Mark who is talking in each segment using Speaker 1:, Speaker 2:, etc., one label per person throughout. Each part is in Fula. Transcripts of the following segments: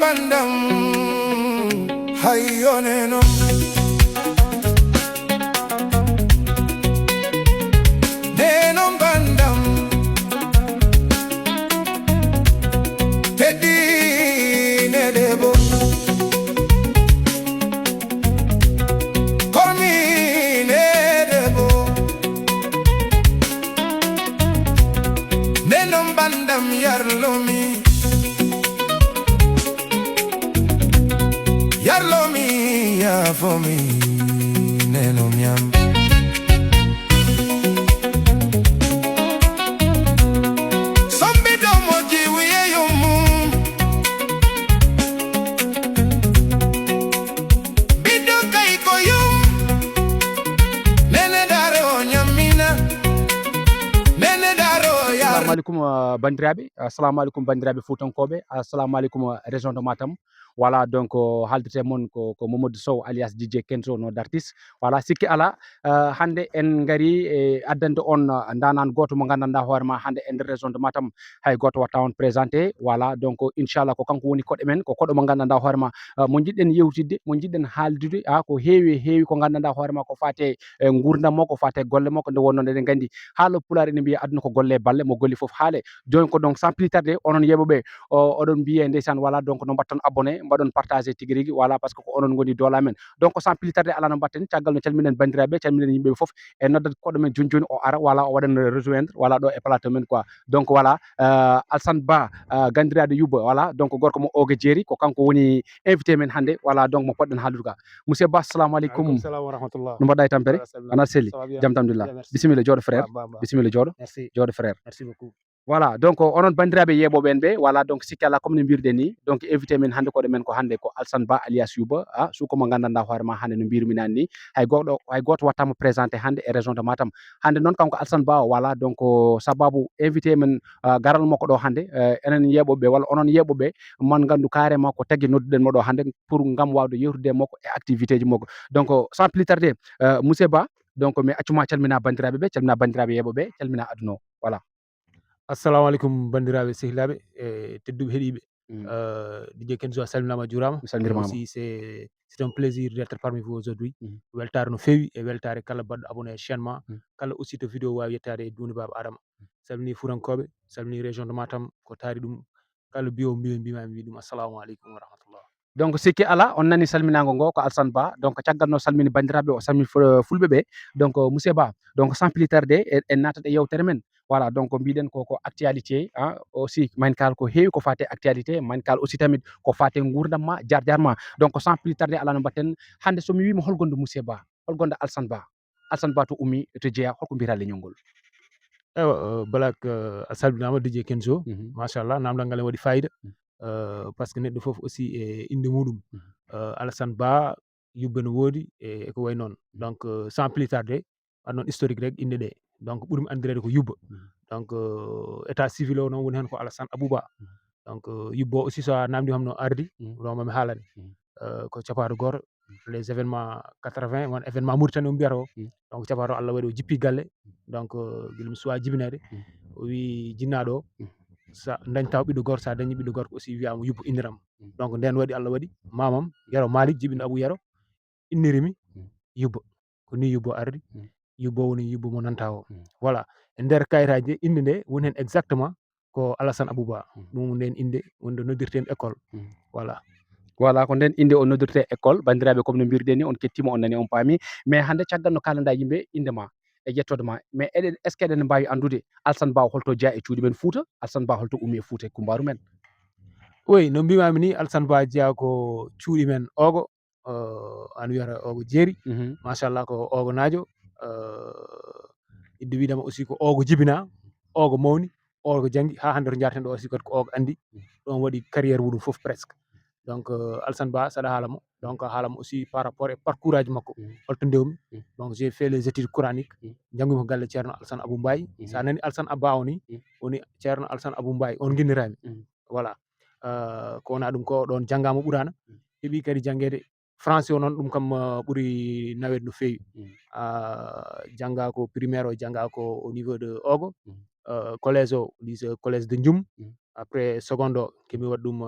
Speaker 1: bandam hayyoneno nenom bandam teddi ne debo kormi ne debo nenom bandam yarlomi ya for me neno miam sombi domo jiwiye yumu bido kai ko yum nene daro nyamina nene daro ya
Speaker 2: assalamu alaikum bandirabe futankobe assalamu alaikum région de Matam. Voilà donc haldete mon ko Mamadou Sow alias DJ Kenzo no d'artiste voilà sikki ala hande en ngari e addande on ndanan goto mo gandanda hoorema hande en région de Matam hay goto watta on présenté voilà donc inchallah ko kanko woni kodde men ko koddo mo gandanda hoorema mo jidden yewtidde mo jidden haaldude ko heewi ko gandanda hoorema ko fate gurdam mo ko fate golle mo ko nde wonno de gandi haalo pulaar ene mbiya aduna ko golle balle mo golli fof haale joni ko donc sans plus tarder onon yeɓeɓe oɗon mbiye ndeysan voilà donc no batton abonné mbaɗon partager tigi rigui voilà par ce que ko onon goni dola men donc sans plus tarder ala no batten caggal no calminen bandiraɓe calminen yimɓeɓe foof e noddat koɗo men joni o ara voilà o waɗan rejoindre voilà ɗo e plateau men quoi donc voilà Alsane Ba gandirade Youba voilà donc gorko mo Ogue Jeeri ko kanko woni invité men hande voilà donc mo podɗen haaldude ka monsieur Ba assalamu aleykum
Speaker 3: salam wa rahmatullah
Speaker 2: no mbaɗɗa e tampere ana selli jaam tamdillah bisimilla jooɗo frère bisimilla jooɗo frère
Speaker 3: merci beaucoup
Speaker 2: voilà donc onon bandiraɓe yeɓoɓe en ɓe voilà donc sikki ala comme no mbirɗen ni donc invité men hande koɗo men ko hande ko Alsane Ba alias Youba suko mo gandanɗa hoorema hande no mbirumi nani ni hay goto wattama présenté hande e région de Matam hande noon kanko Alsane Ba voilà donc sababu invité men garal makko ɗo hande enen yeɓoɓe walla onon yeɓoɓe man gandu carrément ko tagui nodduɗen mo ɗo hande pour gam wawde yewtude makko e activité ji makko donc sans plus tarder monsieur Ba donc mi accuma calmina bandiraɓe calmina bandiraɓe yeɓoɓe calmina aduna o voilà.
Speaker 3: assalamu alaikum bandiraɓe sehilaɓe e tedduɓe heeɗiɓe DJ Kenzo a salminama a juurama aussi c'est un plaisir d'être parmi vous aujourd'hui weltare no feewi e weltare kala baɗɗo abonné e chaîne ma kala aussi to vidéo wawi yettade e Duni Baba Adama salmini furankoɓe salmini région de Matam ko taari ɗum kala biyo mbima mi wi ɗum assalamu aleykum wa rahmatullah.
Speaker 2: donc sikki ala on nani salminago ngo ko Alsane Ba donc caggal no salmini bandiraɓe o salmini fulɓe ɓe donc monsieur Ba donc sans plus tarder en natat e yewtere men voilà donc mbiɗen ko actualité aussi mani kala ko heewi ko fate actualité mani kala aussi tamit ko fate gurdam ma jar ma donc sans plus tarder ala no mbatten hande somi wima holgonde monsieur Ba holgonde Alsane Ba to ummi to jeeya holko mbiyata leñol ngol.
Speaker 3: ewa balak a salminama DJ Kenzo machallah namdal ngal en waɗi fayida par ce que neɗɗo foof aussi e inde muɗum Alsane Ba Youba no woodi e ko way noon donc sans plus tarder waɗ noon historique rek inde ɗe donc ɓuurmi andirede ko Youba donc état civil o noon woni hen ko Alassane Abouba donc Youba aussi so a namdi homno ardi ɗo mami haalane ko capaɗo goto les événements 80 won événement Mauritanie o mbiyata o donc capaɗo Allah waɗi o jippi galle donc guila mi suwa jibinede o wi jinnaɗo o sa dañ taw ɓiɗɗo goto sa dañi ɓiɗɗo gorko aussi wiyama Youba innirama donc nden waɗi Allah waɗi mamam Yero Malick jibinɗo Abou Yero innirimi Youba ko ni Youba ardi Youba woni Youba mo nanta o voilà e nder kayitaji de inde nde woni hen exactement ko Alassane Abouba ɗum nden inde wonde noddirten école
Speaker 2: voilà ko nden inde o noddirte école bandiraɓe comme no mbirɗen ni on kettima on nani on paami mais hande caggal no kalanda yimɓe indema e yettode ma mais eɗen est ce que eɗen mbawi andude Alsane Ba holto jeeya e cuuɗi men Fouta Alsane Ba holto ummi e Fouta e Kumbaru men.
Speaker 3: oui no mbimami ni Alsane Ba jeeya ko cuuɗi men Ogo an wiyata Ogo Jeeri machallah ko Ogo Naajo idde widama aussi ko Ogo jibina Ogo mawni Ogo janggi ha hande to jarten ɗo aussi kadi ko Ogo andi ɗon waɗi carrière muɗum foof presque donc Alsane Ba saɗa haalamo donc haalamo aussi par rapport e parcours aji makko holto ndewmi donc j'ai fait les études coraniques janggumi ko galle ceerno Alassane Abou Mbaye sa nani Alsane Ba o ni woni ceerno Alassane Abou Mbaye on guinnirami voilà ko wona ɗum ko ɗon janggama ɓurana heeɓi kadi janggede français o noon ɗum kam ɓuuri nawede no feewi jangga ko primaire o jangga ko au niveau de Ogo collège o lycée collège de Ndioum. Après secondo kemi waɗi ɗum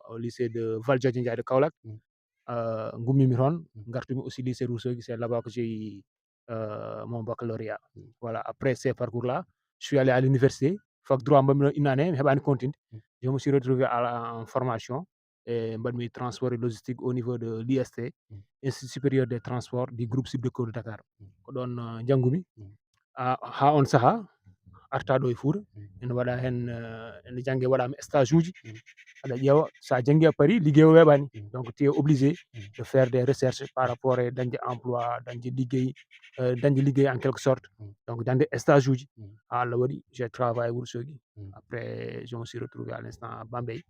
Speaker 3: au lycée de Valdiodio Ndiaye de Kaolack. Gummimi toon gartumi aussi lycée Rousseau, c'est là-bas que j'ai eu mon baccalauréat. Voilà, après ces parcours-là, je suis allé à l'université, fac droit mbami ɗon une année mi heɓani continue. Je me suis retrouvé en formation et mbaɗmi transport et logistique au niveau de l'IST, Institut supérieur des transports du groupe Subdeco de Dakar. Ko ɗon janngumi ha on saha arta ɗo e Fouta ene waɗa hen ene jangge waɗama stage uji. Aɗa ƴeewa sa janggi à Paris liggey o weeɓani, donc tu es obligé de faire des recherches par rapport e dañde emploi, dañde liggey en quelque sorte, donc dañde stage uji ha Allah waɗi j'ai travaillé Wourossogui. Après je me suis retrouvé à l'instant à Bambey,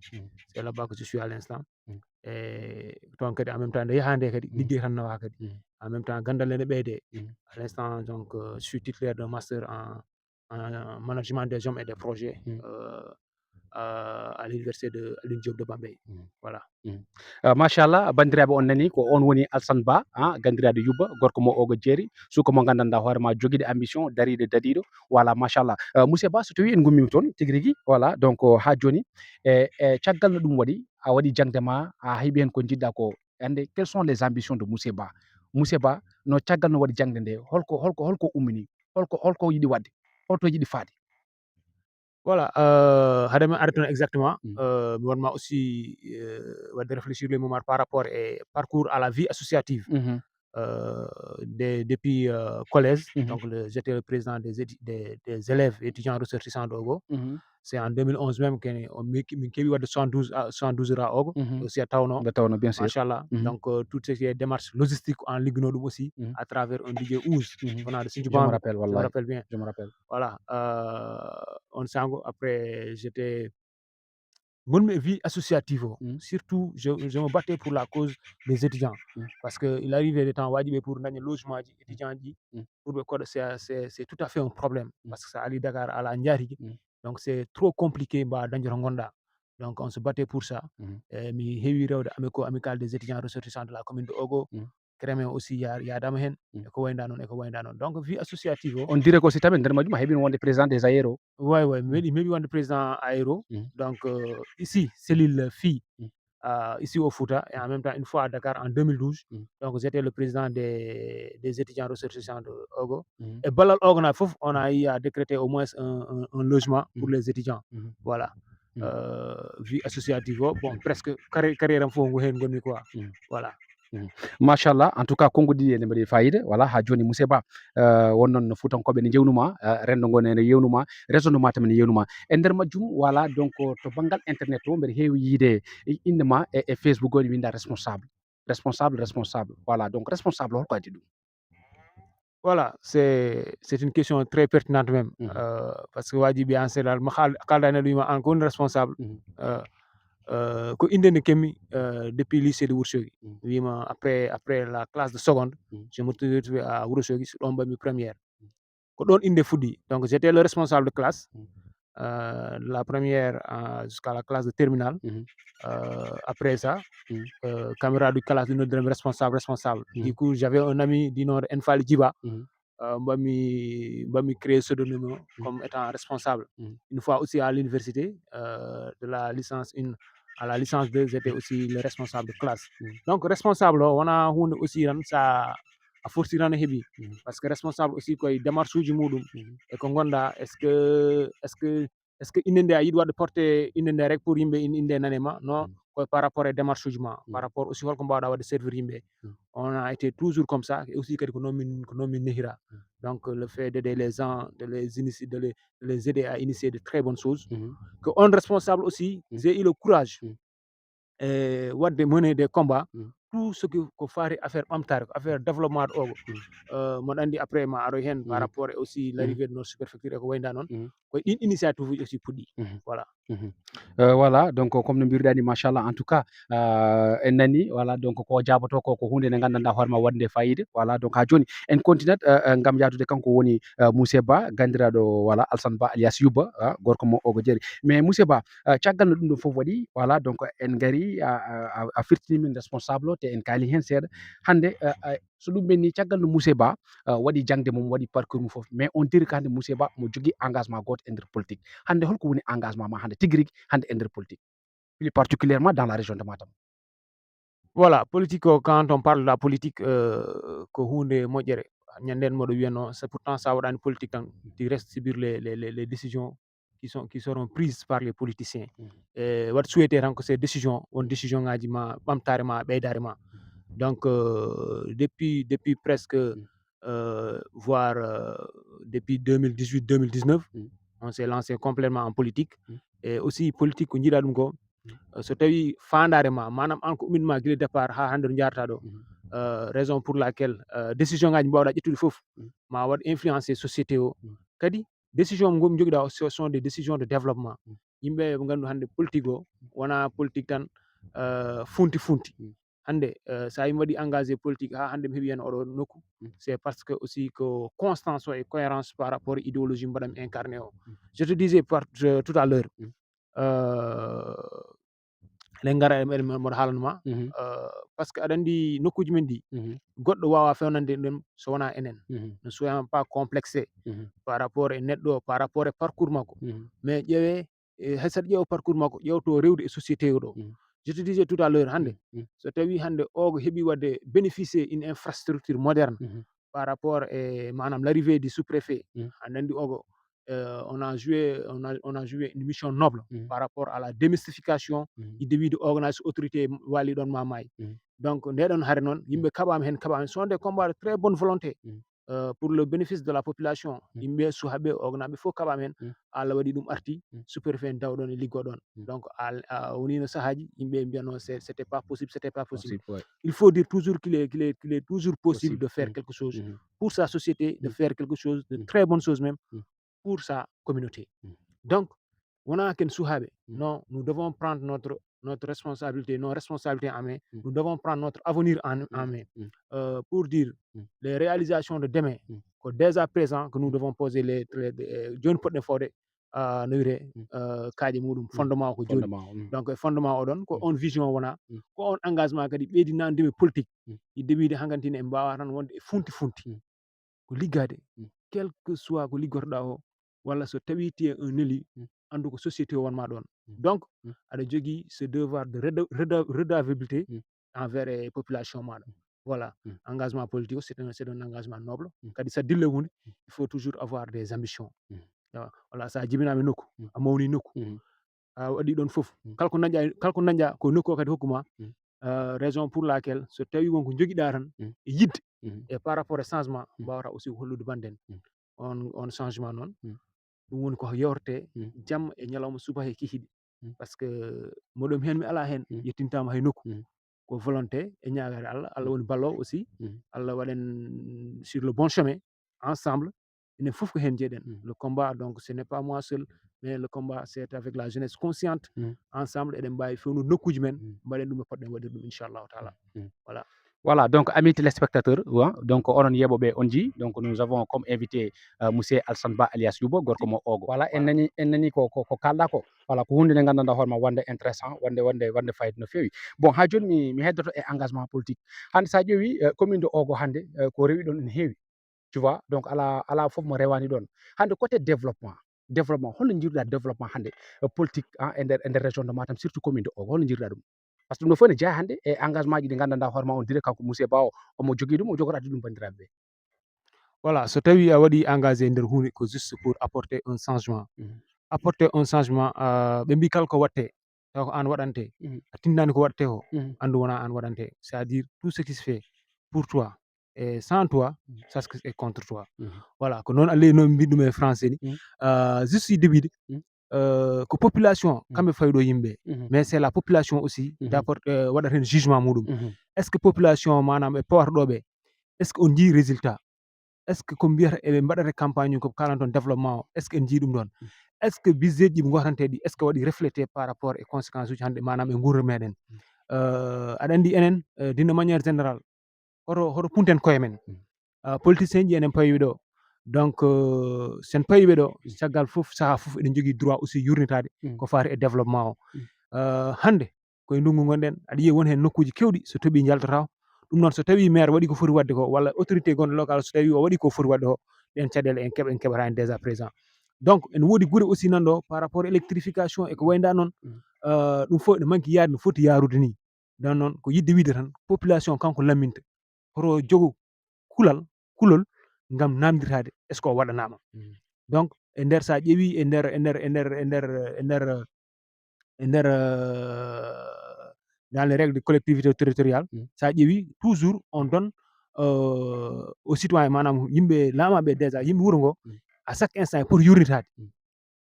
Speaker 3: c'est là-bas que je suis à l'instant. Et toon kadi en même temps nde yaha nde kadi liggey tan nawa kadi, en même temps gandal ene ɓeyde. À l'instant donc je suis titulaire d'un master en management des hommes et des projets à l'université de Alioune Diop de Bambey. Voilà.
Speaker 2: machallah bandiraɓe on nani ko on woni Alassane Ba gandiraɗo yubba gorko mo ogo jeeri suka mo gandanɗa hoorema joguiɗo ambition dariɗo dadiɗo voilà machallah. Monsieur Ba so tawi en gummima toon tigui rigui voilà donc ha joni e caggal no ɗum waɗi a waɗi jangde ma a heeɓi hen ko jiɗɗa ko ande quelles sont les ambitions de Monsieur Ba? Monsieur Ba no caggal no waɗi jangde nde holko ummini holko yiɗi wadde holto yiɗi faade?
Speaker 3: Voilà, haade men arde toon exactement, mi wonma aussi wadde réfléchir le moment par rapport et parcours à la vie associative. Depuis collège, donc j'étais le président des élèves et étudiants ressortissants d'Ogo. C'est en 2011 même min keeɓi wadde 72 heures à Ogo, aussi à Tawno,
Speaker 2: Nde tawno bien sûr.
Speaker 3: machallah. Donc tout ce qui est démarche logistique en ligguino ɗum aussi à travers un DJ Ouz venant de
Speaker 2: Je me
Speaker 3: Sinthiou
Speaker 2: rappelle
Speaker 3: je me
Speaker 2: wallahi,
Speaker 3: rappelle bien.
Speaker 2: je me rappelle.
Speaker 3: Voilà, on sango après j'étais gonmi e vie associative o, surtout je me battais pour la cause des étudiants, parce que il arrivait des temps waɗi ɓe pour daña logement ji étudiant ji pour ɓe koɗa c'est tout à fait un problème, parce que sa ali Dakar ala jaatigui, donc c'est trop compliqué mbawa dañde to gonɗa, donc on se battait pour ça. Mi heewi rewde amical des étudiants ressortissants de la commune de Ogo, crémen aussi yadama hen e ko wayda non. Donc vie associative o,
Speaker 2: On dirait que aussi tamit nder majjum a heeɓino wonde président des aéros.
Speaker 3: ouais mi meeɗi wonde président aéro, donc ici cellule filles ici au Fouta, et en même temps une fois à Dakar en 2012. Donc j'étais le président des étudiants ressortissants de Ogo, et ballal Ogo na fof on a eu à décréter au moins un logement pour les étudiants. Voilà, vie associative o, bon presque carrière am fof ngu hen gonmi quoi. Voilà.
Speaker 2: Machallah, en tout cas konngol ɗiɗi ene mbaɗi fayida voilà ha joni Monsieur Ba wonnon Fuutankoɓe ne jewnuma rendo ngo ene yewnuma raisonnement tam ne yewnuma e nder majjum voilà donc to banggal internet o mbeɗa heewi yiide indema e Facebook o ne winda responsable voilà donc responsable holko addi ɗum?
Speaker 3: Voilà, c'est une question très pertinente même, parce que wajibi en sénégal mo kalda e neɗɗo wima an ko woni responsable, ko inde nde kemmi depuis lycée de Wourossogui. Wima après la classe de seconde, je me suis retrouvé à Wourossogui, so ɗon mbaɗmi première, ko ɗon inde fuɗɗi. Donc j'étais le responsable de classe, de la première jusqu'à la classe de terminale. Après ça, camarade de classe ɗi noddirami responsable. Du coup j'avais un ami du nom de Enfali Djiba, mbami créé pseudonyme o comme étant responsable. Une fois aussi à l'université, de la licence 1 à la licence 2, j'étais aussi le responsable de classe. Donc responsable o wona hunde aussi tan sa a forti tan heeɓi, parce que responsable aussi koye démarche uji muɗum e ko gonɗa est ce que inde nde a yiɗi wadde porté inde nde rek pour yimɓe inde nanema, non, koye par rapport e démarche uji ma, par rapport aussi holko mbawɗa wadde servir yimɓe. On a été toujours comme ça, et aussi kadi ko non min nehira. Donc le fait d'aider les gens, de les aider à initier de très bonnes choses, que on responsable aussi j'ai eu le courage wadde mener des combats, tout ce que ko fari affaire ɓamtare, ko affaire développement ɗo Ogo, moɗo andi après ma aroy hen par rapport et aussi l'arrivée de notre superfecture e ko wayda non, koye ɗin initiative uji aussi puɗɗi. Voilà.
Speaker 2: Voilà donc comme no mbiruɗani machallah, en tout cas en nani voilà donc ko jaboto ko hunde nde gandanɗa hoorema wadde fayida, voilà donc ha joni en continue gam yadude kanko woni Monsieur Ba gandiraɗo voilà Alassane Ba alias Yubba gorko mo Ogo jeeri. Mais Monsieur Ba caggal no ɗum ɗo foof waɗi voilà donc en gari a firtini min responsable o watte en kaali hen seeɗa hande so ɗum ɓenni caggal no Moussé Ba waɗi jangde mum waɗi parcours mum foof mais on dirait que hande Moussé Ba mo jogui engagement goto e nder politique hande holko woni engagement ma hande tigui rigui hande e nder politique plus particulièrement dans la région de Matam.
Speaker 3: Voilà, politique quand on parle de la politique ko hunde moƴƴere ñanden moɗo wiyano c'est pourtant sa waɗani politique tan tu restes subir les décisions qui seront prises par les politiciens waɗa souhaité tan ko ces décisions won décision ngaji ma ɓamtare ma ɓeydare ma donc depuis presque voire depuis 2018 2019 on s'est lancé complètement en politique et aussi politique ko jiiɗa ɗum ko so tawi fandare ma manam an ko ummima guila départ ha hande ɗo jarata ɗo raison pour laquelle décision ngaji mbawɗa ƴettude foof ma waɗ influencer société o kadi décision mo gomi joguiɗa o ce sont des décisions de développement yimɓe ɓe gandu hande politique o wona politique tan funti hande sa yimi waɗi engagé politique ha hande mi heeɓi hen oɗo nokku c'est parce que aussi ko constance o et cohérence par rapport idéologie mbaɗami incarné o je te disais tout à l'heure eɗen gara eɗen moɗo haalanma par ce que aɗa andi nokkuji men ɗi goɗɗo wawa fewnande ɗum so wona enen ne soyons pas complexé par rapport e neɗɗo par rapport e parcours makko mais ƴeewe hay saɗa ƴeewa parcours makko ƴewto rewde e société o ɗo je te disais tout à l'heure hande so tawi hande o heeɓi wadde bénéficier une infrastructure moderne par rapport e manam l'arrivée du sous-préfet aɗa andi ogo on a joué une mission noble par rapport à la démystification du début de organisation autorité wali ɗon mamaye donc ndeɗon haare noon yimɓe kaɓama hen sont des combats de très bonne volonté pour le bénéfice de la population yimɓe suhaɓe ognaɓe fof kaɓama hen Allah waɗi ɗum arti sous-préfet en dawɗon e liggo ɗon donc woni no sahaji yimɓe mbiyano c'était pas possible il faut dire toujours qu'il est toujours possible de faire quelque chose pour sa société de faire quelque chose de très bonne chose même pour sa communauté donc wona ken suhaɓe non nous devons prendre notre responsabilité nos responsabilités en main nous devons prendre notre avenir en main pour dire les réalisations de demain que dès à présent que nous devons poser les joni poɗɗen fawde no wiyete kaaƴe muɗum fondement o ko joni donc fondement oɗon ko on vision wona ko on engagement kadi ɓeydinademi politique yidde wiide hankkadine en mbawa tan wonde e funti ko liggade quel que soit ko liggorɗa o walla so tawi tu es un élu andu ko société o wonma ɗon donc aɗa jogui ce devoir de redevabilité envers les populations maɗa voilà engagement politique c'est un engagement noble kadi sa dilla hunde il faut toujours avoir des ambitions voilà sa jibinama nokku a mawni nokku a waɗi ɗon foof kala ko dañƴa ko nokku o kadi hokkuma raison pour laquelle so tawi wonko joguiɗa tan e yidde et par rapport e changement mbawata aussi hollude bande en on changement noon ɗum woni ko yewrete jamma e ñalawma suba e kikiɗe par ce que moɗon hen mi ala hen yettintama hay nokku ko volonté e ñagare Allah woni ballowo aussi Allah waɗen sur le bon chemin ensemble enen foof ko hen jeeɗen le combat donc ce n'est pas moi seul mais le combat c'est avec la jeunesse consciente ensemble eɗen mbawi fewnude nokkuji men mbaɗen ɗum no poɗɗen waɗirde ɗum inchallahu taala
Speaker 2: voilà donc amis téléspectateurs donc onon yeɓoɓe on ji donc nous avons comme invité monsieur Alassane Ba alias Youbo gorko mo Ogo voilà en nani ko kalɗa ko voilà ko hunde nde gandanɗa hoorema wonde intéressant wonde fayida no fewi bon ha joni mi heddoto e engagement politique hande sa ƴeewi commune de Ogo hande ko rewi ɗon ene heewi tu vois donc ala foof mo rewani ɗon hande côté développement holno jiiruɗa développement hande politique e nder région de Matam surtout commune de Ogo holno jiiruɗa ɗum par ce que ɗum ɗo fof ne jeeya hande e engagement ji ɗi gandanɗa hoorema on dirait kanko Moussé Ba o omo jogui ɗum o jogorade ɗum bandiraɓe ɓe
Speaker 3: voilà so tawi a waɗi engagé nder hunde ko juste pour apporter un changement ɓe mbi kala ko watte taw ko an waɗante a tindani ko waɗate ko andu wona an waɗante c'est à dire tout ce qui se fait pour toi et sans toi ça est contre toi voilà ko noon Allah noon mbi ɗum e français ni juste yidde wiide ko population kamɓe fayɗo yimɓe mais c'est la population aussi d'apporte waɗata hen jugement muɗum est ce que population manam e pawarɗoɓe est ce que on jii résultat est ce que ko mbiyata eɓe mbaɗata campagne ko kalan toon développement o est ce que en jii ɗum ɗon est ce que budget ji ɓe gotanteɗi est ce que waɗi reflété par rapport e conséquence uji hande manam e gurdam meɗen aɗa andi enen d'une manière générale hoto punten koye men politicien ji enen pawiɓe ɗo donc sen pawiɓe ɗo caggal fof saaha fof eɗen jogui droit aussi yurnitade ko fati e développement o hande koye ndungu gonɗen aɗa yiya won hen nokkuji kewɗi so tooɓi jaltata ɗum noon so tawi maire waɗi ko foti wadde ko walla autorité gonɗo local so tawi o waɗi ko foti wadde ko ɗen caɗele en keɓata hen déjà présent donc ene woodi guure aussi nan ɗo par rapport électrification e ko wayda noon ɗum fof ene manque yaade no foti yarude ni nden noon ko yidde wiide tan population kanko lamminta hoto jogo kulol ngam namdirade est ce que o waɗanama donc e nder sa ƴeewi e nder dans les règles de collectivité territoriale sa ƴeewi toujours on donne aux citoyen manam yimɓe laamaɓe déjà yimɓe wuuro ngo à chaque instant pour yurnitade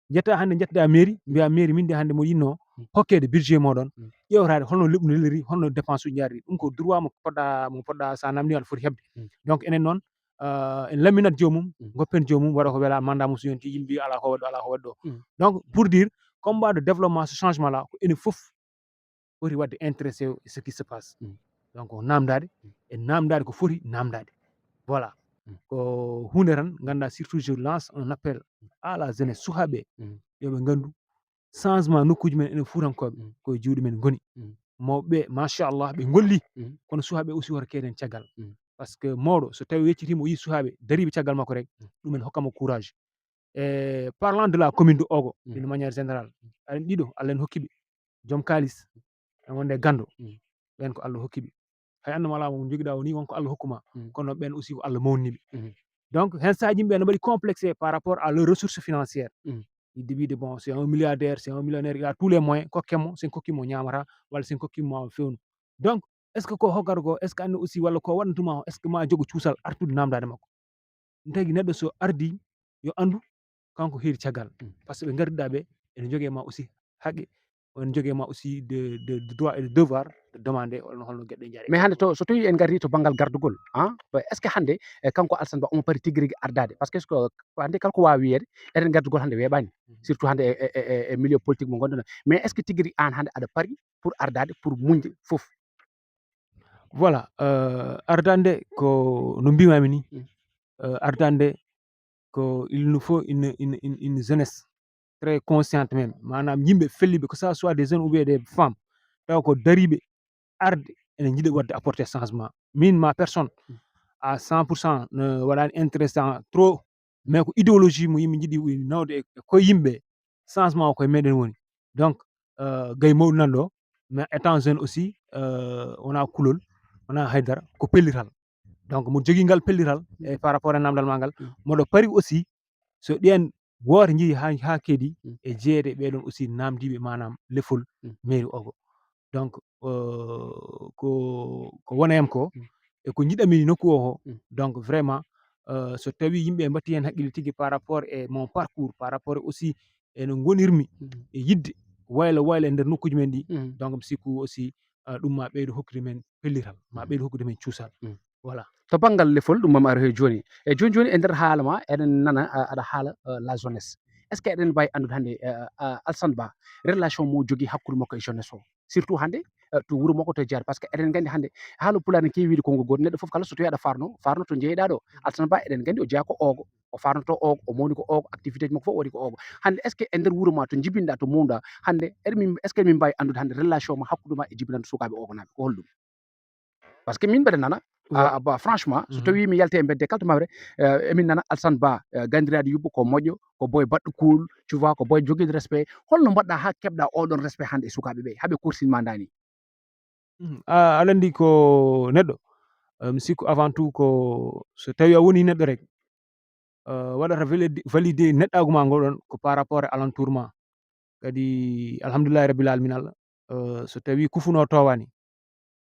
Speaker 3: jetta hande jettoɗa mairie mbiya mairie min de hande mo yinno hokkede budget moɗon ƴewtade holno leɓɓu nelliri holno dépense uji jaari ɗum ko droit mo poɗɗa sa namdi aɗa foti hebde donc enen noon en lamminat jomum goppen jomum waɗa ko weela mandat mum so yonti yimɓe mbiya ala ko waɗi ɗo donc pour dire combat de développement ce changement là ko enen foof foti wadde intéressé ce qui se passe donc namdade e namdade ko foti namdade voilà ko hunde tan ganda surtout je lance un appel à la jeunesse sukaɓe yoɓe gandu changement nokkuji men enen fuutankoɓe koye juuɗe men goni mawɓe machallah ɓe golli kono sukaɓe aussi woto keeden caggal par ce que mawɗo so tawi yeccitima o yi sukaɓe dariɓe caggal makko rek ɗumen hokkamo courage e parlant de la commune de Ogo d'une manière générale aɗa ɗiɗo Allah en hokkiɓe joom kalis en wonde gando ɓen ko Allah hokkiɓe hay annuma ala mo joguiɗa o ni wonko Allah hokkuma kono ɓen aussi ko Allah mawniɓe donc hen sahaji yimɓe ne mbaɗi complexé par rapport à leurs ressources financières yidde wiide bon c'est un milliardaire c'est un millionnaire il a tous les moyens kokkemo sen kokkimo ñamata walla sen kokkimo ma fewnu donc est ce que ko hokkata ko est ce que anne aussi walla ko waɗantuma o est ce que ma jogo cuusal artude namdade makko ɗum tagui neɗɗo so ardi yo andu kanko heedi caggal par ce que ɓe gardiɗa ɓe ene jogue ma aussi haqqe on jogue ma aussi de droit et de devoir de demander holno gueɗe jaari
Speaker 2: mais hande to so tawi en gardi to banggal gardugol est ce que hande kanko Alassane Ba omo pari tigui rigui ardade par ce que hande kala ko wawi wiyede eren gardugol hande weeɓani surtout hande e milieu politique mo gonɗen mais est ce que tigui rigui an hande aɗa pari pour ardade pour muñde foof
Speaker 3: voilà ardande ko no mbimami ni ardande ko il nous faut une jeunesse très consciente même manam yimɓe felliɓe que ça soit des jeunes ou bien des femmes taw ko dariɓe arde ene jiiɗa wadde apporter changement min ma personne à 100% ne waɗani intéressant trop mais ko idéologie mo yimɓe jiiɗi nawde e koye yimɓe changement o koye meɗen woni donc gaye mawɗo nan ɗo mais étant jeune aussi wona kulol wona haydara ko pellital donc mo jogui ngal pellital e par rapport e namdal ma ngal moɗo pari aussi so ɗen woto jeeyi ha keedi e jeeyede ɓeɗon aussi namdiɓe manam lefol mairie Ogo donc ko wona hen ko e ko jiɗami nokku o ko donc vraiment so tawi yimɓe batti hen haqqille tigui par rapport e mon parcours par rapport aussi eno gonirmi e yidde waylo e nder nokkuji men ɗi donc mi sikku aussi ɗum ma ɓeydo hokkude men pellital ma ɓeydo hokkude men cuusal voilà
Speaker 2: to banggal lefol ɗum mami ara he joni e joni e nder haala ma eɗen nana aɗa haala la jeunesse est ce que eɗen mbawi andude hande Alassane Ba relation mo jogui hakkude makko e jeunesse o surtout hande to wuuro makko to jeeyata par ce que eɗen gandi hande haala pulaar ne kewi wiide konngol goto neɗɗo foof kala so tawi aɗa farno to jeeyɗa ɗo Alassane Ba eɗen gandi o jeeya ko Ogo o farnoto Ogo o mawni ko Ogo activité ji makko fof o waɗi ko Ogo hande est ce que e nder wuuro ma to jibinɗa to mawnuɗa hande est ce que min mbawi andude hande relation ma hakkude ma e jibinande sukaɓe Ogo naɓe ko holɗum par ce que min mbeɗa nana ba franchement so tawi mi yalti e bedde kala to mawre emin nana Alassane Ba gandirade yubbo ko moƴƴo ko boye baɗɗo cool tu vois ko boye joguiɗo respect holno mbaɗɗa ha keɓɗa oɗon respect hande e sukaɓe ɓe haaɓe kursinma dani
Speaker 3: aɗa andi ko neɗɗo mi sikku avant tout ko so tawi a woni neɗɗo rek waɗata validé neɗɗagu ma ngoɗon ko par rapport e alentour ma kadi alhamdulillahi rabbil alamin Allah so tawi kufuno towani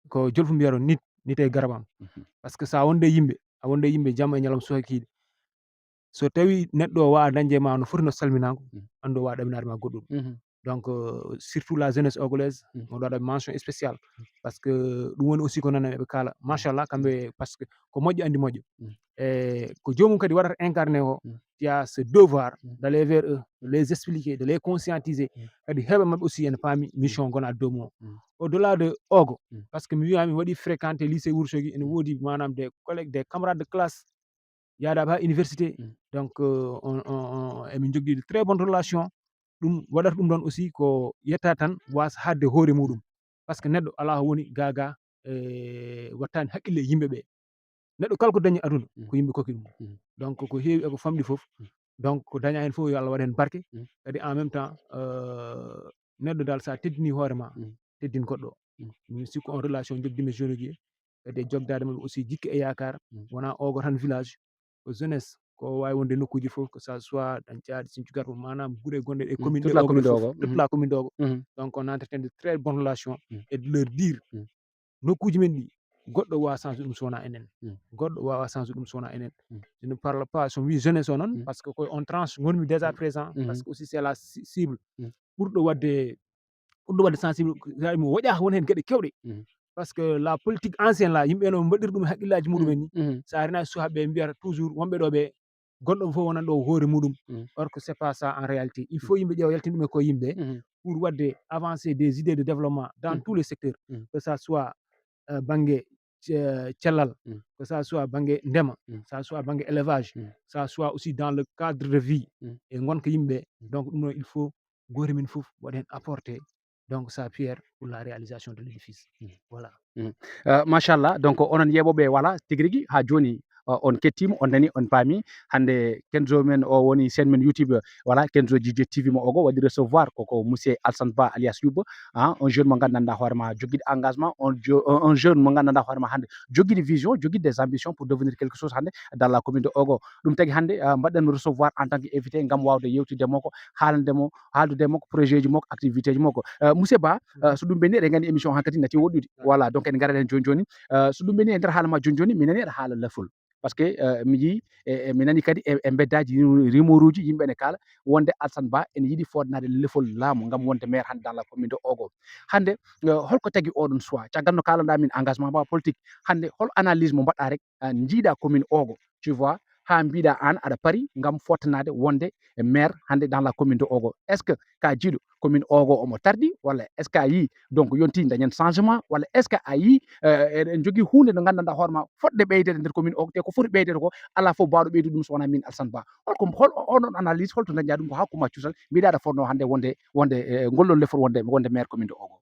Speaker 3: ko jolfu mbiyata nit e garabam par ce que sa wonde yimɓe jamma e ñalawma sukakiɗe so tawi neɗɗo o wawa dañde ma no foti no salminako andu o wawa ɗaminade ma goɗɗum donc surtout la jeunesse ogolaise oɗo waɗa mention spéciale par ce que ɗum woni aussi ko nanami eɓe kaala machallah kamɓe par ce que ko moƴƴo andi moƴƴo e ko jomum kadi waɗata incarné o il y a ce devoir d'aller vers eux de les expliquer de les conscientiser kadi heɓa mabɓe aussi ene paami mission gona dow mum o au delà de Ogo par ce que mi wiya mi waɗi fréquenté lycée Wourossogui ene woodi manam des collègues des camarades de classe yaadaɓe ha université donc emin jogui de très bonne relation ɗum waɗata ɗum ɗon aussi ko yetta tan wasa hadde hoore muɗum que neɗɗo ala woni gaga wattani haqqille yimɓe ɓe neɗɗo kala ko dañi aduna ko yimɓe kokki ɗum donc ko heewi eko famɗi fof donc ko daña hen fof yo Allah waɗ hen barke kadi en même temps neɗɗo dal sa teddini hoorema teddin goɗɗo o min sikku on relation jogdimi jeune uji kadi e jogdade mabɓe aussi jikku e yakar wona ogo tan village ko jeunesse ko wawi wonde nokkuji fof que ça soit Dañcaɗi Sinthiou Garba manam guure gonɗe e commune
Speaker 2: toute la commune de
Speaker 3: fof
Speaker 2: Ogo.
Speaker 3: toute la commune de Ogo donc on entretient de très bonnes relations et de leur dire nokkuji men ɗi goɗɗo wawa change ɗum sowona enen goɗɗo wawa change ɗum sowona enen je ne parle pas somi wi jeunesse o noon par ce que koye on tranche gonmi déjà présent parce que aussi c'est la cible ɓurɗo wadde sensible mo woƴaka won hen gueɗe kewɗe par ce que la politique ancienne là yimɓe no mbaɗiri ɗum e haqqillaji muɗumen ni sa renaki sukaɓeɓe mbiyata toujours wonɓe ɗo ɓe gonɗo fof wonani ɗo hoore muɗum or que c'est pas ça en réalité il faut yimɓe ƴeewa yaltina ɗum e koye yimɓe pour wadde avancer des idées de développement dans tous les secteurs que ça soit banggue cellal que ça soit banggue ndema ça soit banggue élevage ça soit aussi dans le cadre de vie e gonka yimɓe donc ɗum ɗon il faut goto men fof waɗa hen apporté donc sa pierre pour la réalisation de l'édifice voilà
Speaker 2: machallah donc onon yeɓoɓe voilà tigui rigui ha joni on kettima on nani on paami hande Kenzo men o woni chaîne men YouTube voilà Kenzo DJ TV mo Ogo waɗi recevoir koko monsieur Alassane Ba alias Youba un jeune mo gandanɗa hoorema joguiɗo engagement un jeune mo gandanɗa hoorema hande joguiɗo vision joguiɗo des ambitions pour devenir quelque chose hande dans la commune de Ogo ɗum tagui hande mbaɗɗen recevoir en tant que invité gam wawde yewtidde makko haaldude makko projet ji makko activité ji makko monsieur Ba so ɗum ɓenni eɗen gandi émission hankkadi nati woɗɗude voilà donc en garat hen joni joni so ɗum ɓenni e nder haala ma joni joni mi nani aɗa haala lafol par ce que mi yii mi nani kadi e beddaji rumeur uji yimɓe ne kala wonde Alassane Ba ene yiiɗi fodnade lefol laamu gam wonde maire hande dans la commune de Ogo hande holko tagui oɗon choix caggal no kalanɗa min engagement ma politique hande hol analyse mo mbaɗɗa rek jiiɗa commune Ogo tu vois ha mbiɗa an aɗa paari gam fottanade wonde maire hande dans la commune de Ogo est ce que ka jiiɗo commune Ogo omo tardi walla est ce que a yi donc yonti dañen changement walla est ce que a yi eɗen jogui hunde nde gandanɗa hoorema fodde ɓeydede nder commune Ogo te ko foti ɓeydede ko ala foof bawɗo ɓeydude ɗum so wona min Alassane Ba hol onon analyse holto dañƴa ɗum ko hakkuma cuusal mbiɗa aɗa fonno hande wonde gollon lefol wonde maire commune de Ogo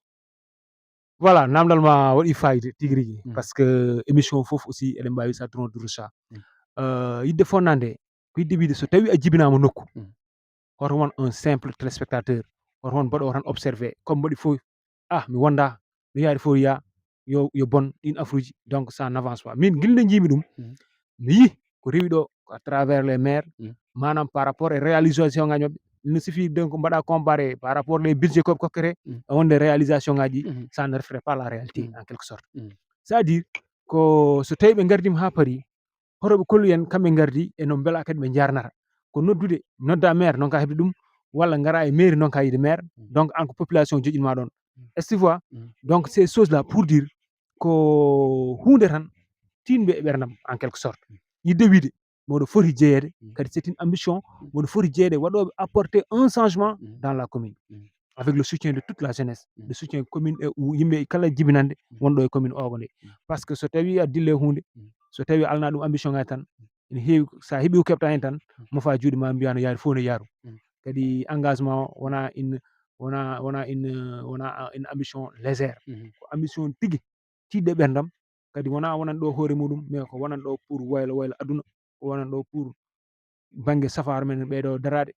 Speaker 3: voilà namdal ma waɗi fayida tigui rigui par ce que émission fof aussi eɗen mbawi sattude Roussa yidde fonnade ko yidde wiide so tawi a jibinama nokku hoto won un simple téléspectateur hoto won mbaɗo tan observé comme mbaɗi fof mi wonda no yaari fof yiya yo bon ɗin affaire uji donc ça n'avance pas min guilde jiimi ɗum mi yi ko rewi ɗo à travers les maires manam par rapport e réalisation ngaji mabɓe il ne suffit donc mbaɗa comparé par rapport les budget koɓe kokkete wonde réalisation ngaji ça ne reflète pas la réalité en quelque sorte c'est à dire ko so tawi ɓe gardima ha paari horoɓe kolluyen kamɓe gardi e no beela kadi ɓe jarnata ko nodda maire non ka heɓde ɗum walla gara e mairie non ka yiide maire donc en ko population joƴinma ɗon est ce que tu vois donc ces choses là pour dire ko hunde tan tinɓe e ɓerdam en quelque sorte yidde wiide moɗo foti jeeyede kadi c'est une ambition moɗo foti jeeyede waɗoɓe apporter un changement dans la commune avec le soutien de toute la jeunesse le soutien commune e yimɓe kala jibinande wonɗo e commune Ogo nde par ce que so tawi a dille hunde so tawi a alna ɗum ambition ngaji tan ene heewi sa heeɓi ko keɓta hen tan mofa juuɗe ma mbiya no yaari fof no yaaru kadi engagement o wona une ambition légère ko ambition tigui tiɗɗo e ɓerdam kadi wonani ɗo hoore muɗum mais ko wonani ɗo pour waylo aduna ko wonani ɗo pour banggue safaro men ɓeydo darade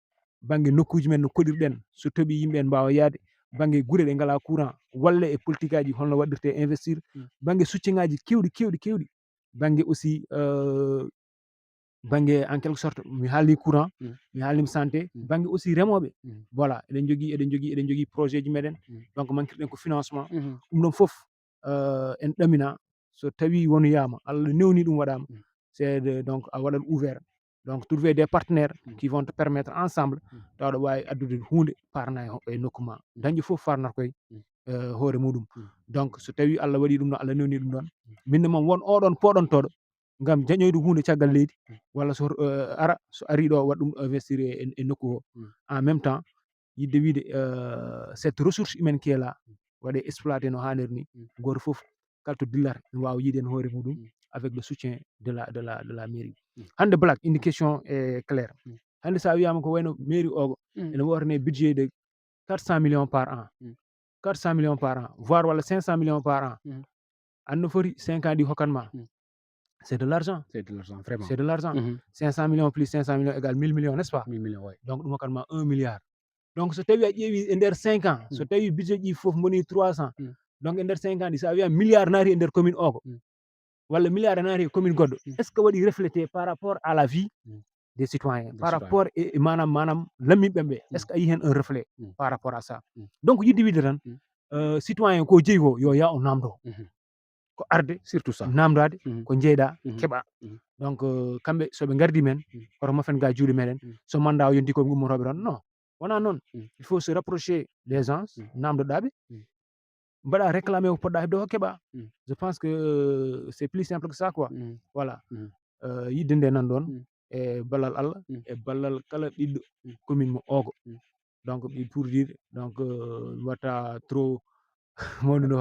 Speaker 3: banggue nokkuji men no kolirɗen so tooɓi yimɓe en mbawa yaade banggue guure ɗe ngala courant walla e politique aji holno waɗirte investir banggue soutien ngaji kewɗi banggue aussi banggue en quelque sorte mi haalni courant mi haalnima santé banggue aussi remoɓe voilà eɗen jogui projet ji meɗen donc manquirɗen ko financement ɗum ɗon foof en ɗamina so tawi won yama Allah newni ɗum waɗama c'est donc a waɗat ouvert donc trouver des partenaires qui vont te permettre ensemble tawɗo wawi addude hunde parna e nokku ma dañƴo foof farnata koye hoore muɗum donc so tawi Allah waɗi ɗum ɗon Allah newni ɗum ɗon minde mom won oɗon poɗontoɗo ngam jañoyde hunde caggal leydi walla so ara so ari ɗo waɗa ɗum investir e nokku o en même temps yidde wiide cette ressource humaine qui est là waɗe exploité no hanniri ni goto foof kala to dillata ne wawa yiide hen hoore muɗum avec le soutien de la mairie hande Black une question est claire hande sa wiyama ko wayno mairie Ogo ene wotane budget de 400 millions par an 400 millions par an voire wala 500 millions par an anno fori 5 ans di hokkanma c'est de l'argent
Speaker 2: C'est de l'argent, vraiment.
Speaker 3: c'est de l'argent 500 millions plus 500 millions égale 1000 millions n'est-ce pas
Speaker 2: 1000 millions, ouais.
Speaker 3: donc ɗum hokkanma 1 milliard donc so tawi a ƴeewi e nder 5 ans so tawi budget ji fof boni 300 donc e nder 5 ans ɗi sa wiya milliard naati e nder commune o ko walla milliard naati e commune goɗɗo est ce que waɗi reflété par rapport à la vie des citoyens par rapport e manam lammiɓe ɓe est ce que a yi hen un reflet par rapport à ça donc yidde wiide tan citoyen ko jeeyi ko yo ya o namdo ko arde
Speaker 2: Surtout ça.
Speaker 3: namdade ko jeyɗa keɓa donc kamɓe soɓe gardi men hoto mofen ga juuɗe meɗen so mandat o yonti ko ummotoɓe ton non wona noon il faut se rapprocher des gens namdoɗaɓe mbaɗa réclamer ko poɗɗa hebde ko keɓa je pense que c'est plus simple que ça quoi voilà yidde nde nan ɗon e ballal Allah e ballal kala ɓiɗɗo commune mo ogo donc pour dire donc watta trop moduno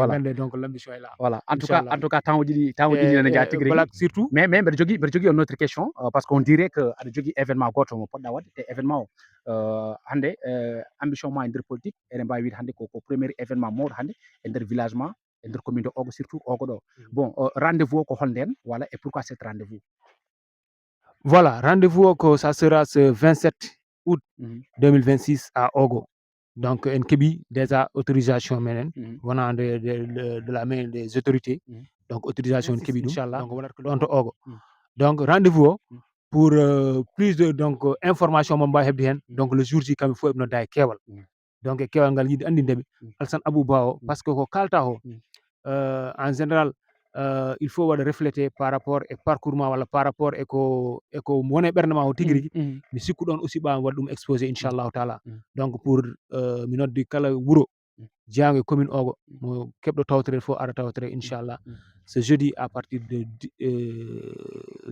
Speaker 3: gande donc l'ambition est là
Speaker 2: voilà en tout cas temps uji nana jaa tigui
Speaker 3: voilà surtout
Speaker 2: mais mbeɗa jogui une autre question parce qu'on dirait que aɗa jogui événement goto mo poɗɗa wadde te événement o hande ambition ma e nder politique eɗen mbawi wiide hande ko premier événement mawɗo hande e nder village ma e nder commune de Ogo surtout Ogo ɗo bon rendez-vous o ko holnden voilà et pourquoi cet rendez-vous
Speaker 3: voilà rendez-vous o ko ça sera ce 27 août 2026 à Ogo donc en keeɓi déjà autorisation menen wona de la main des autorités donc autorisation en keeɓi ɗum inchallah donc wonata ko ɗon to Ogo donc rendez-vous o pour plus de donc information mo mbawi hebde hen donc le jour ji kamɓe fof eɓe nodda e keewal donc e keewal ngal yiiɗi andindeɓe Alassane Abou Ba o par ce que ko kalta o en général il faut waɗa reflété par rapport e parcours ma walla par rapport eko wone ɓerde ma o tigui rigui mi sikku ɗon aussi ɓawa waɗa ɗum exposé inchallahu taala donc pour mi noddi kala wuuro jeeyago e commune Ogo mo keɓɗo tawtorede fof ara tawtore inchallah ce jeudi à partir de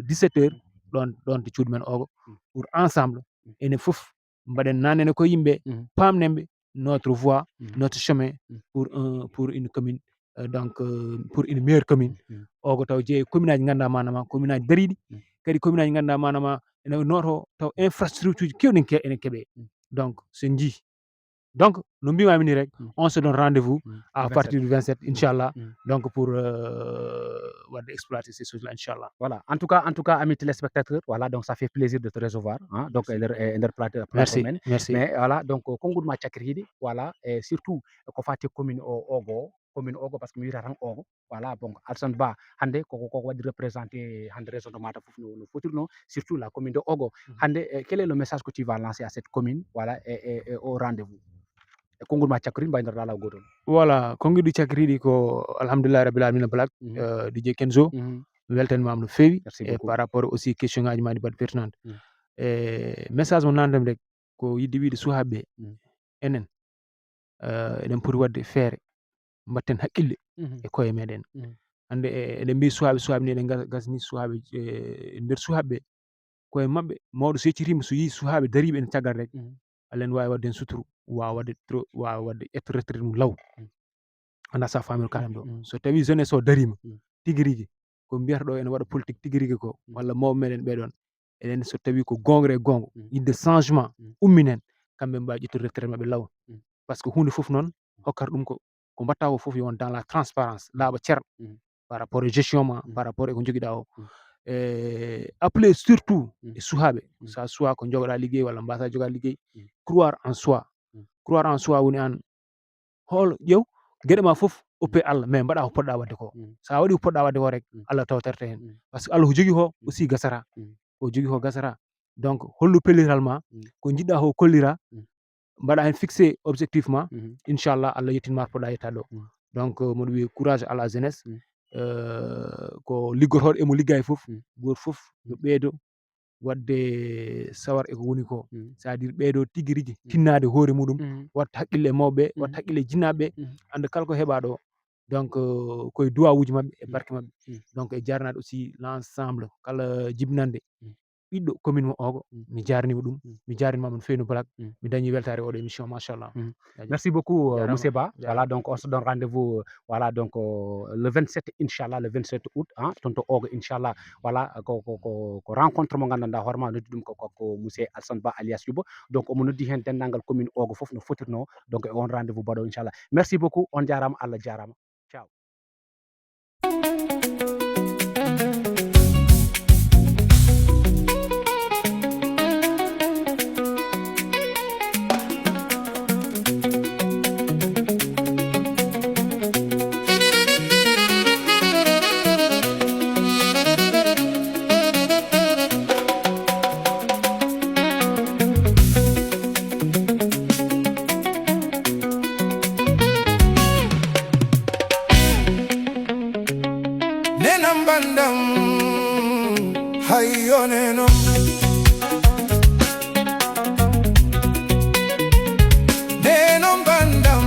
Speaker 3: 17 heures ɗon to cuuɗi men Ogo pour ensemble enen fof mbaɗen nanene ko yimɓe pamnemɓe notre voix notre chemin pour une commune donc pour une meilleure commune Ogo taw jeeye commune aji ganduɗa manama commune aji daariɗi kadi commune aji ganduɗa manama ene noto taw infrastructure uji kewɗi ene keeɓe donc sen jii donc no mbimami ni rek on se donne rendez-vous à partir du 27 inchallah donc pour wadde exploiter ces choses là inchallah
Speaker 2: voilà en tout cas amis téléspectateurs voilà donc ça fait plaisir de te recevoir hein donc e nder plateau men mais voilà donc konngudma cakri hiɗi voilà et surtout ko fati commune Ogo parce que mi wiyata tan Ogo voilà bon Alassane Ba hande koko waɗi représenté hande région de Matam fof no fotirno surtout la commune de Ogo hande quel est le message que tu vas lancer à cette commune voilà et au rendez-vous konngudma cakri mbaynorɗa law gotol
Speaker 3: voilà konngudi cakri ɗi ko alhamdulillah rabbil alamin Black DJ Kenzo weltanimama no feewi et par rapport aussi question ngaji ma ɗi mbaɗi pertinente e message mo nandami rek ko yidde wiide sukaɓeɓe enen eɗen poti wadde feere mbatten haqqille e koye meɗen hande eɗen mbi sukaɓe ni eɗen gasni sukaɓe nder sukaɓeɓe koye mabɓe mawɗo so yeccitima so yi sukaɓe dariɓe ene caggal rek Allah ene wawi wadde hen suturu wawa wadde ƴetto retraite mum law anda sa famino kalam ɗo so tawi jeunesse o darima tigui rigui ko mbiyata ɗo ene waɗa politique tigui rigui ko walla mawɓe meɗen ɓeɗon enen so tawi ko gonga e gonga yidde changement umminen kamɓe mbawi ƴettude retraite mabɓe law par ce que hunde foof noon hokkata ɗum ko mbatta ko foof yo won dans la transparence laaɓa ceer par rapport e gestion ma par rapport eko joguiɗa o appelé surtout e sukaɓe sa suwa ko jogoɗa ligguey walla mbasa jogade ligguey croire en soi woni an hol ƴew gueɗe ma foof oppe Allah mais mbaɗa ko poɗɗa wadde ko sa waɗi ko poɗɗa wadde ko rek Allah tawtorta hen par ce que Allah ko jogui ko aussi gasata ko jogui ko gasata donc hollu pellital ma ko jiɗɗa ko kollira mbaɗa hen fixé objectif ma inchallah Allah yettinma to poɗɗa yettade ɗo donc moɗo wiya courage à la jeunesse ko liggotoɗo emo ligga e foof goto foof yo ɓeydo wadde sawar eko woni ko c'est à dire ɓeydo tigui rigui tinnade hoore muɗum watta haqqille e mawɓe watta haqqille e jinnaɓeɓe anda kala ko heeɓa ɗo donc koye duwawuji mabɓe e barke mabɓe donc e jarnade aussi l' ensemble kala jibinande ɓiɗɗo commune mo Ogo mi jarnima ɗum mi jarnima on Feynou Black mi dañi weltare oɗo émission machallah.
Speaker 2: Merci beaucoup
Speaker 3: Jarama,
Speaker 2: monsieur Ba.
Speaker 3: jarama.
Speaker 2: Voilà, donc on se donne rendez-vous voilà donc le 27 inchallah, le 27 août tonto Ogo inchallah. Voilà ko rencontre mo gandanɗa hoorema noddi ɗum ko monsieur Alassane Ba alias Youba. Donc omo noddi hen dendagal commune Ogo foof no fotirno, donc e on rendez-vous baɗo inchallah. Merci beaucoup, on jarama, Allah jarama. Ciao.
Speaker 1: nenam bandam hayyo nenom nenom bandam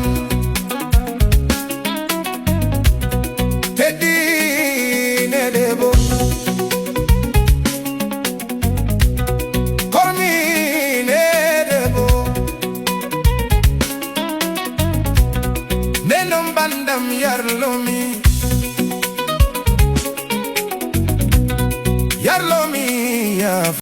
Speaker 1: teddi ne debo komi ne debo nenom bandam yarlomi yarlomi ya